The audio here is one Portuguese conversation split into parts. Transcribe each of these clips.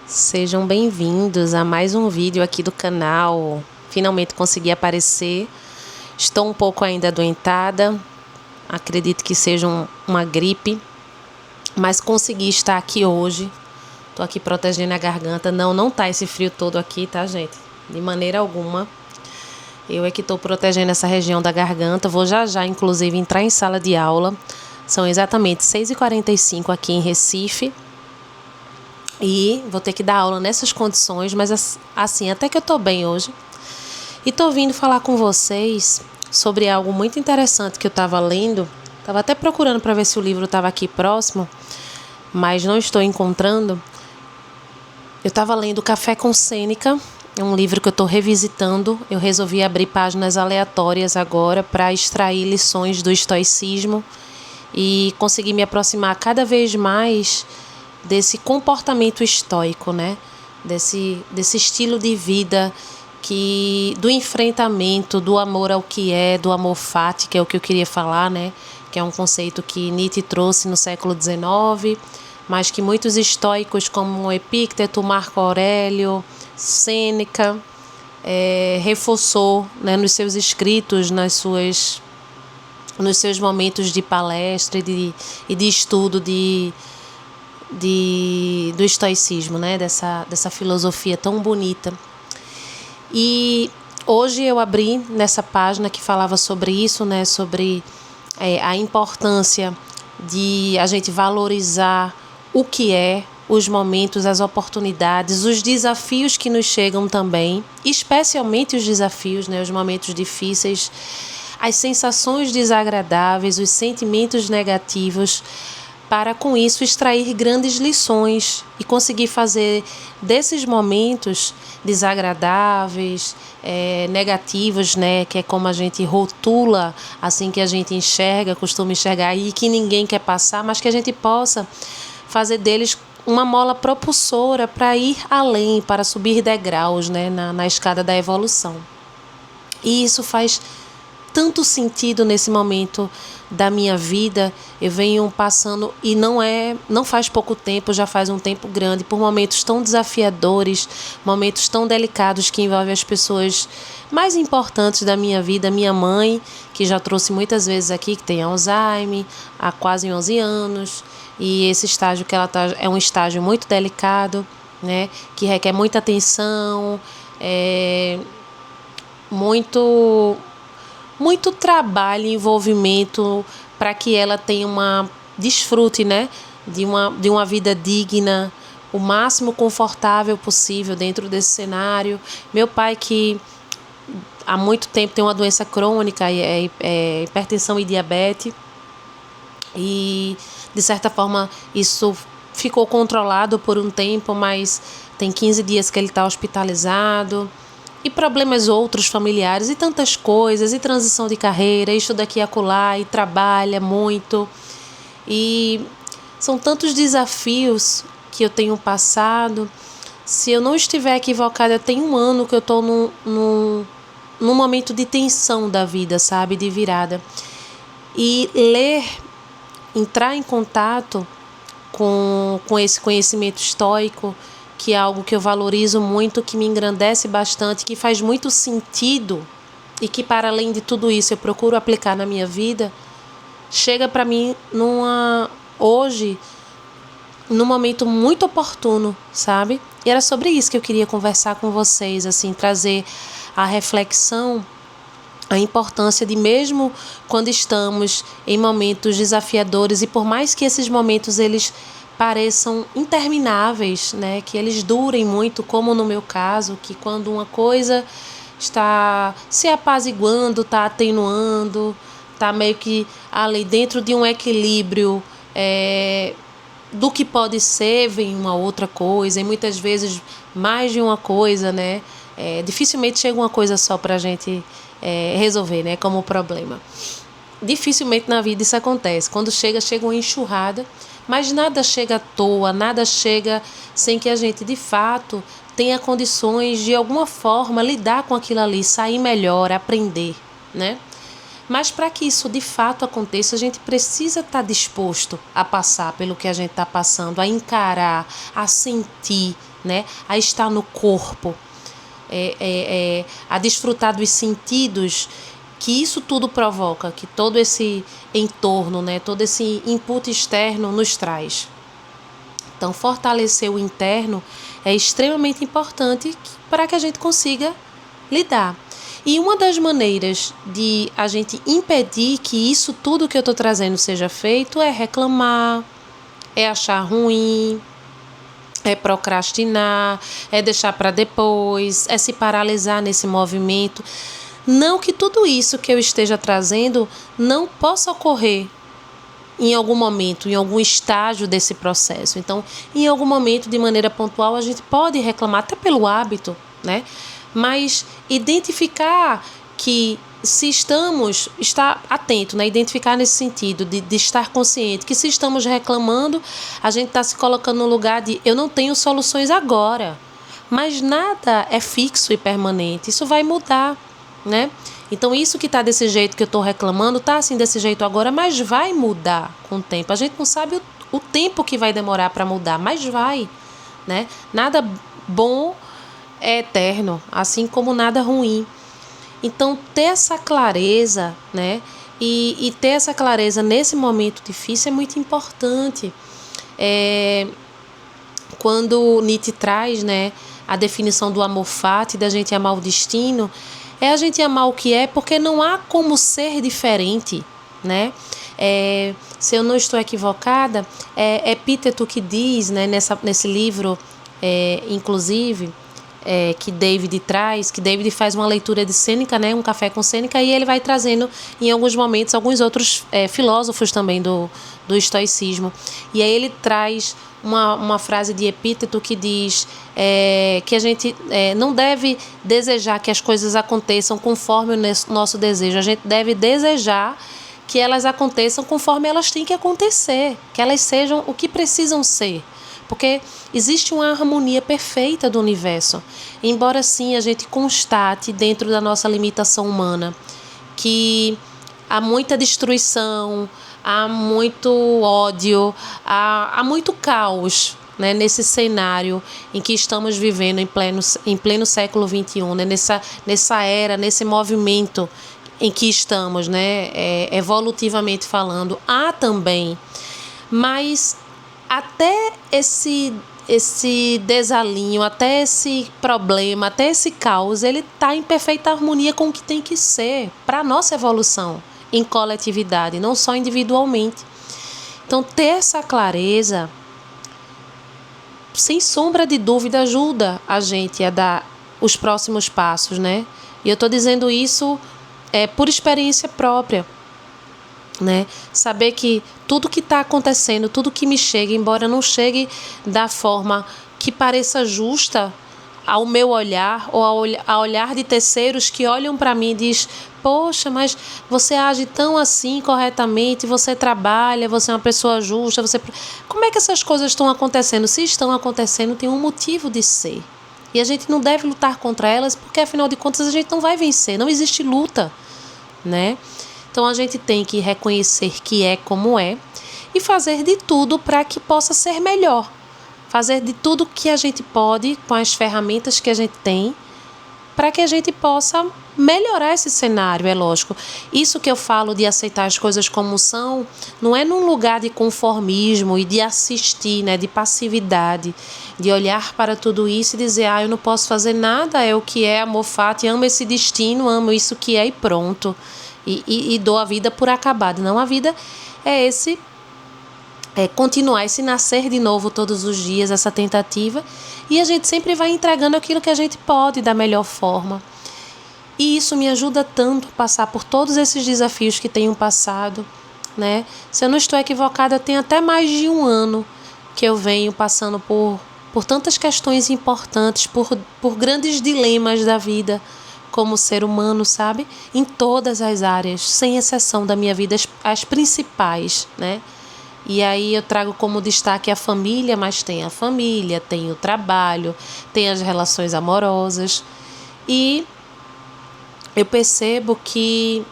Sejam bem-vindos a mais um vídeo aqui do canal. Finalmente consegui aparecer. Estou um pouco ainda adoentada. Acredito que seja uma gripe. Mas consegui estar aqui hoje. Estou aqui protegendo a garganta. Não tá esse frio todo aqui, tá, gente? De maneira alguma. Eu é que estou protegendo essa região da garganta. Vou já, inclusive, entrar em sala de aula. São exatamente 6h45 aqui em Recife. E vou ter que dar aula nessas condições, mas assim, até que eu tô bem hoje. E tô vindo falar com vocês sobre algo muito interessante que eu tava lendo. Tava até procurando para ver se o livro estava aqui próximo, mas não estou encontrando. Eu tava lendo Café com Sêneca, é um livro que eu tô revisitando. Eu resolvi abrir páginas aleatórias agora para extrair lições do estoicismo e conseguir me aproximar cada vez mais desse comportamento estoico, né? Desse estilo de vida do enfrentamento, do amor ao que é, do amor fati, que é o que eu queria falar, né? Que é um conceito que Nietzsche trouxe no século XIX, mas que muitos estoicos como Epícteto, Marco Aurélio, Sêneca, reforçou, né, nos seus escritos, nos seus momentos de palestra e de estudo do estoicismo, né? Dessa filosofia tão bonita. E hoje eu abri nessa página que falava sobre isso, né? Sobre a importância de a gente valorizar o que é, os momentos, as oportunidades, os desafios que nos chegam também, especialmente os desafios, né? Os momentos difíceis, as sensações desagradáveis, os sentimentos negativos, para com isso extrair grandes lições e conseguir fazer desses momentos desagradáveis, negativos, né, que é como a gente rotula, assim que a gente enxerga, costuma enxergar e que ninguém quer passar, mas que a gente possa fazer deles uma mola propulsora para ir além, para subir degraus, né, na escada da evolução. E isso faz tanto sentido nesse momento da minha vida. Eu venho passando, e não faz pouco tempo, já faz um tempo grande, por momentos tão desafiadores, momentos tão delicados que envolvem as pessoas mais importantes da minha vida. Minha mãe, que já trouxe muitas vezes aqui, que tem Alzheimer há quase 11 anos, e esse estágio que ela está é um estágio muito delicado, né, que requer muita atenção, muito trabalho e envolvimento para que ela tenha desfrute, né, de uma vida digna, o máximo confortável possível dentro desse cenário. Meu pai, que há muito tempo tem uma doença crônica, é hipertensão e diabetes, e de certa forma isso ficou controlado por um tempo, mas tem 15 dias que ele está hospitalizado. E problemas outros familiares, e tantas coisas, e transição de carreira, e estuda aqui e acolá, e trabalha muito. E são tantos desafios que eu tenho passado. Se eu não estiver equivocada, tem um ano que eu estou num momento de tensão da vida, sabe? De virada. E entrar em contato com esse conhecimento estoico, que é algo que eu valorizo muito, que me engrandece bastante, que faz muito sentido e que, para além de tudo isso, eu procuro aplicar na minha vida, chega para mim hoje, num momento muito oportuno, sabe? E era sobre isso que eu queria conversar com vocês, assim, trazer a reflexão, a importância de, mesmo quando estamos em momentos desafiadores, e por mais que esses momentos eles pareçam intermináveis, né, que eles durem muito, como no meu caso, que quando uma coisa está se apaziguando, está atenuando, está meio que ali dentro de um equilíbrio do que pode ser, vem uma outra coisa, e muitas vezes mais de uma coisa, né? Dificilmente chega uma coisa só para a gente resolver, né, como problema. Dificilmente na vida isso acontece. Quando chega uma enxurrada, mas nada chega à toa, nada chega sem que a gente, de fato, tenha condições de alguma forma lidar com aquilo ali, sair melhor, aprender, né? Mas para que isso de fato aconteça, a gente precisa estar disposto a passar pelo que a gente está passando, a encarar, a sentir, né? A estar no corpo, a desfrutar dos sentidos que isso tudo provoca, que todo esse entorno, né? Todo esse input externo nos traz. Então, fortalecer o interno é extremamente importante para que a gente consiga lidar. E uma das maneiras de a gente impedir que isso tudo que eu estou trazendo seja feito é reclamar, é achar ruim, é procrastinar, é deixar para depois, é se paralisar nesse movimento. Não que tudo isso que eu esteja trazendo não possa ocorrer em algum momento, em algum estágio desse processo. Então, em algum momento, de maneira pontual, a gente pode reclamar, até pelo hábito, né? Mas identificar que se estar atento, né? Identificar nesse sentido de estar consciente que se estamos reclamando, a gente está se colocando no lugar de eu não tenho soluções agora. Mas nada é fixo e permanente, isso vai mudar, né? Então isso que está desse jeito que eu estou reclamando, está assim desse jeito agora, mas vai mudar com o tempo. A gente não sabe o tempo que vai demorar para mudar, mas vai, né? Nada bom é eterno, assim como nada ruim. Então ter essa clareza, né? E ter essa clareza nesse momento difícil é muito importante. Quando Nietzsche traz, né, a definição do amor fati, da gente amar o destino, é a gente amar o que é, porque não há como ser diferente, né? Se eu não estou equivocada, é Epíteto que diz, né, nesse livro, inclusive, que David traz, que David faz uma leitura de Sêneca, né, um café com Sêneca, e ele vai trazendo em alguns momentos alguns outros filósofos também do estoicismo. E aí ele traz uma frase de Epíteto que diz que a gente não deve desejar que as coisas aconteçam conforme o nosso desejo. A gente deve desejar que elas aconteçam conforme elas têm que acontecer, que elas sejam o que precisam ser. Porque existe uma harmonia perfeita do universo. Embora sim a gente constate dentro da nossa limitação humana que há muita destruição, há muito ódio, há muito caos, né, nesse cenário em que estamos vivendo em pleno século XXI, né, nessa era, nesse movimento em que estamos, né, evolutivamente falando. Há também, mas até esse desalinho, até esse problema, até esse caos, ele está em perfeita harmonia com o que tem que ser para a nossa evolução em coletividade, não só individualmente. Então, ter essa clareza, sem sombra de dúvida, ajuda a gente a dar os próximos passos, né? E eu estou dizendo isso por experiência própria, né? Saber que tudo que está acontecendo, tudo que me chega, embora não chegue da forma que pareça justa ao meu olhar ou ao olhar de terceiros que olham para mim e diz: poxa, mas você age tão assim corretamente, você trabalha, você é uma pessoa justa, como é que essas coisas estão acontecendo? Se estão acontecendo, tem um motivo de ser. E a gente não deve lutar contra elas, porque afinal de contas a gente não vai vencer, não existe luta, né? Então a gente tem que reconhecer que é como é e fazer de tudo para que possa ser melhor. Fazer de tudo que a gente pode com as ferramentas que a gente tem para que a gente possa melhorar esse cenário, é lógico. Isso que eu falo de aceitar as coisas como são, não é num lugar de conformismo e de assistir, né, de passividade, de olhar para tudo isso e dizer: eu não posso fazer nada, é o que é, amor fati, amo esse destino, amo isso que é e pronto. E dou a vida por acabada. Não, a vida é continuar esse nascer de novo todos os dias, essa tentativa, e a gente sempre vai entregando aquilo que a gente pode da melhor forma. E isso me ajuda tanto a passar por todos esses desafios que tenho passado, né? Se eu não estou equivocada, tem até mais de 1 ano que eu venho passando por tantas questões importantes, por grandes dilemas da vida como ser humano, sabe? Em todas as áreas, sem exceção da minha vida, as principais, né? E aí eu trago como destaque a família, mas tem a família, tem o trabalho, tem as relações amorosas. E eu percebo que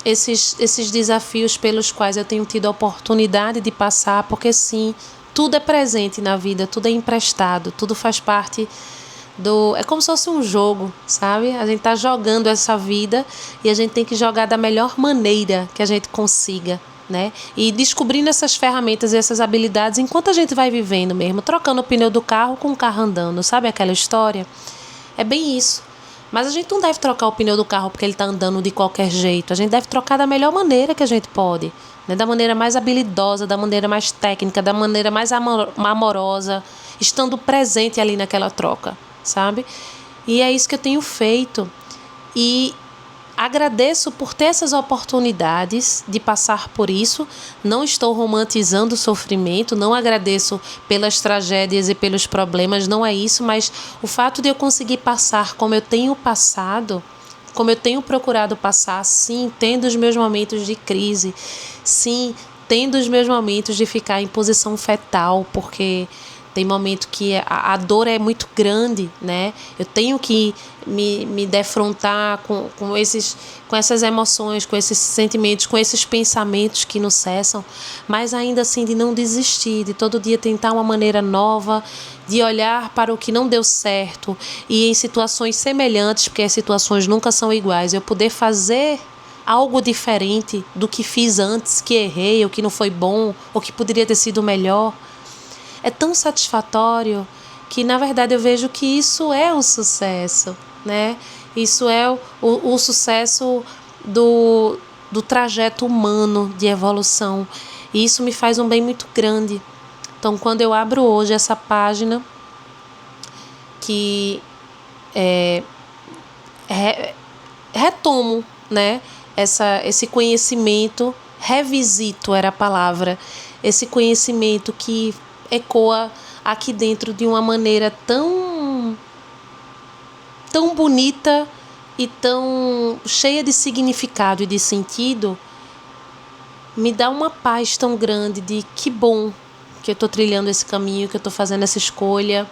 esses desafios pelos quais eu tenho tido a oportunidade de passar, porque sim, tudo é presente na vida, tudo é emprestado, tudo faz parte do... É como se fosse um jogo, sabe? A gente tá jogando essa vida e a gente tem que jogar da melhor maneira que a gente consiga, né? E descobrindo essas ferramentas e essas habilidades enquanto a gente vai vivendo mesmo, trocando o pneu do carro com o carro andando, sabe aquela história? É bem isso. Mas a gente não deve trocar o pneu do carro porque ele está andando de qualquer jeito. A gente deve trocar da melhor maneira que a gente pode, né? Da maneira mais habilidosa, da maneira mais técnica, da maneira mais amorosa, estando presente ali naquela troca, sabe? E é isso que eu tenho feito. E agradeço por ter essas oportunidades de passar por isso. Não estou romantizando o sofrimento, não agradeço pelas tragédias e pelos problemas, não é isso, mas o fato de eu conseguir passar como eu tenho passado, como eu tenho procurado passar, sim, tendo os meus momentos de crise, sim, tendo os meus momentos de ficar em posição fetal, porque tem momento que a dor é muito grande, né? Eu tenho que me defrontar com essas emoções, com esses sentimentos, com esses pensamentos que não cessam, mas ainda assim de não desistir, de todo dia tentar uma maneira nova, de olhar para o que não deu certo e em situações semelhantes, porque as situações nunca são iguais, eu poder fazer algo diferente do que fiz antes, que errei, ou que não foi bom, ou que poderia ter sido melhor. É tão satisfatório que, na verdade, eu vejo que isso é o sucesso, né? Isso é o sucesso do trajeto humano de evolução. E isso me faz um bem muito grande. Então, quando eu abro hoje essa página que retomo, né, esse conhecimento, revisito era a palavra, esse conhecimento que ecoa aqui dentro de uma maneira tão bonita e tão cheia de significado e de sentido, me dá uma paz tão grande de que bom que eu estou trilhando esse caminho, que eu estou fazendo essa escolha.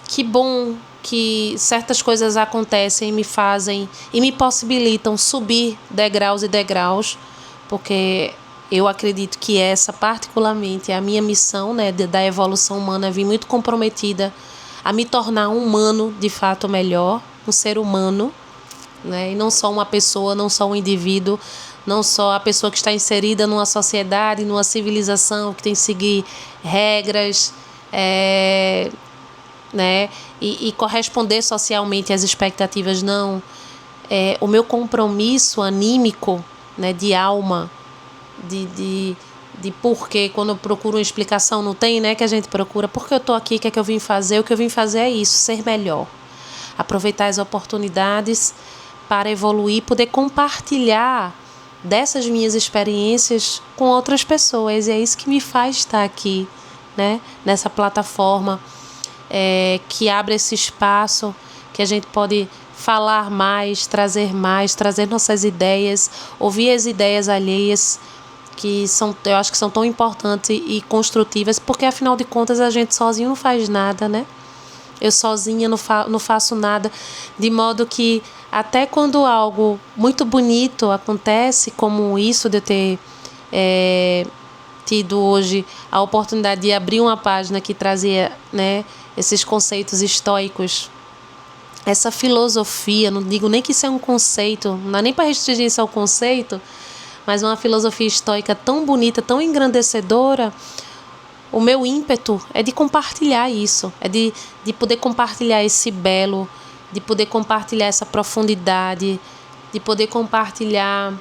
Que bom que certas coisas acontecem e me fazem e me possibilitam subir degraus e degraus, porque eu acredito que essa particularmente é a minha missão, né, da evolução humana. Eu vim muito comprometida a me tornar um humano de fato melhor, um ser humano, né, e não só uma pessoa, não só um indivíduo, não só a pessoa que está inserida numa sociedade, numa civilização, que tem que seguir regras, né, e corresponder socialmente às expectativas, não. O meu compromisso anímico, né, de alma, de porquê, quando eu procuro uma explicação, não tem, né, que a gente procura, por que eu estou aqui, o que é que eu vim fazer? O que eu vim fazer é isso, ser melhor, aproveitar as oportunidades para evoluir, poder compartilhar dessas minhas experiências com outras pessoas, e é isso que me faz estar aqui, né, nessa plataforma, que abre esse espaço, que a gente pode falar mais, trazer nossas ideias, ouvir as ideias alheias, que eu acho que são tão importantes e construtivas, porque afinal de contas a gente sozinho não faz nada, né? Eu sozinha não faço nada, de modo que até quando algo muito bonito acontece, como isso de eu ter tido hoje a oportunidade de abrir uma página que trazia, né, esses conceitos estoicos, essa filosofia, não digo nem que isso é um conceito, não dá nem para restringir isso ao conceito, mas uma filosofia estoica tão bonita, tão engrandecedora. O meu ímpeto é de compartilhar isso, é de poder compartilhar esse belo, de poder compartilhar essa profundidade, de poder compartilhar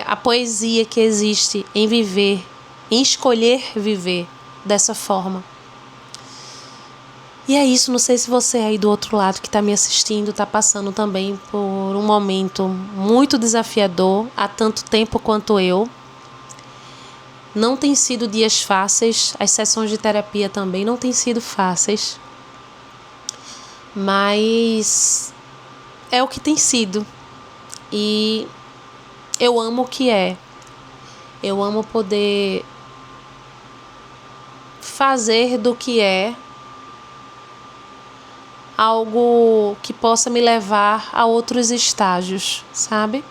a poesia que existe em viver, em escolher viver dessa forma. E é isso, não sei se você aí do outro lado que está me assistindo está passando também por um momento muito desafiador, há tanto tempo quanto eu. Não tem sido dias fáceis, as sessões de terapia também não têm sido fáceis, mas é o que tem sido. E eu amo o que é. Eu amo poder fazer do que é algo que possa me levar a outros estágios, sabe?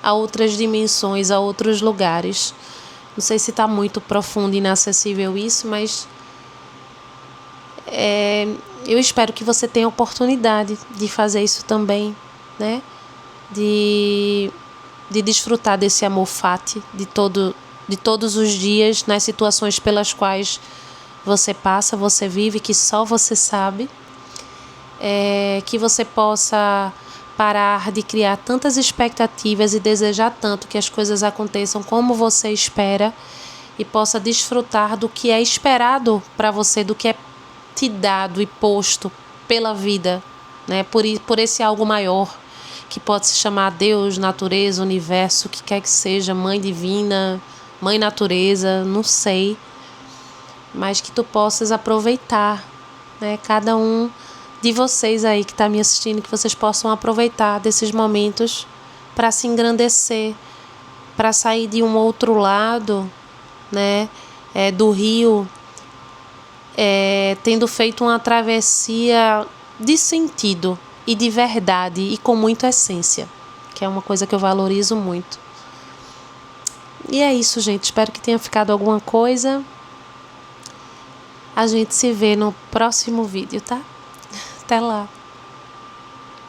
A outras dimensões, a outros lugares. Não sei se está muito profundo e inacessível isso, mas eu espero que você tenha a oportunidade de fazer isso também, né? De desfrutar desse amor fati, de todos os dias, nas situações pelas quais você passa, você vive, que só você sabe. Que você possa parar de criar tantas expectativas e desejar tanto que as coisas aconteçam como você espera e possa desfrutar do que é esperado para você, do que é te dado e posto pela vida, né? Por esse algo maior, que pode se chamar Deus, natureza, universo, o que quer que seja, mãe divina, mãe natureza, não sei, mas que tu possas aproveitar, né? Cada um de vocês aí que está me assistindo, que vocês possam aproveitar desses momentos para se engrandecer, para sair de um outro lado, né? Do rio, tendo feito uma travessia de sentido e de verdade e com muita essência, que é uma coisa que eu valorizo muito. E é isso, gente. Espero que tenha ficado alguma coisa. A gente se vê no próximo vídeo, tá? Até lá.